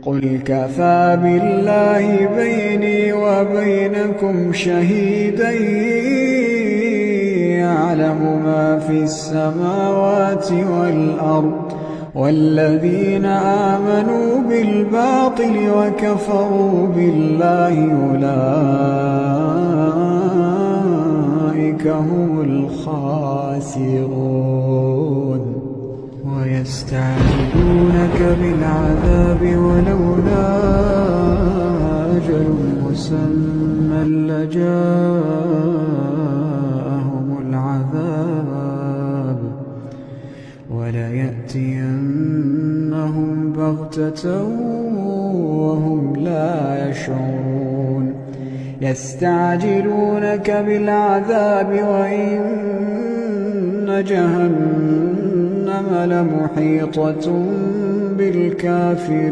قل كفى بالله بيني وبينكم شهيدا يعلم ما في السماوات والأرض والذين آمنوا بالباطل وكفروا بالله أولئك هم الخاسرون ويستعجلونك بالعذاب ولولا أجل مسمى لجاءهم العذاب وليأتينهم بغتة وهم لا يشعرون يستعجلونك بالعذاب وإن جهنم لمحيطة بالكافرين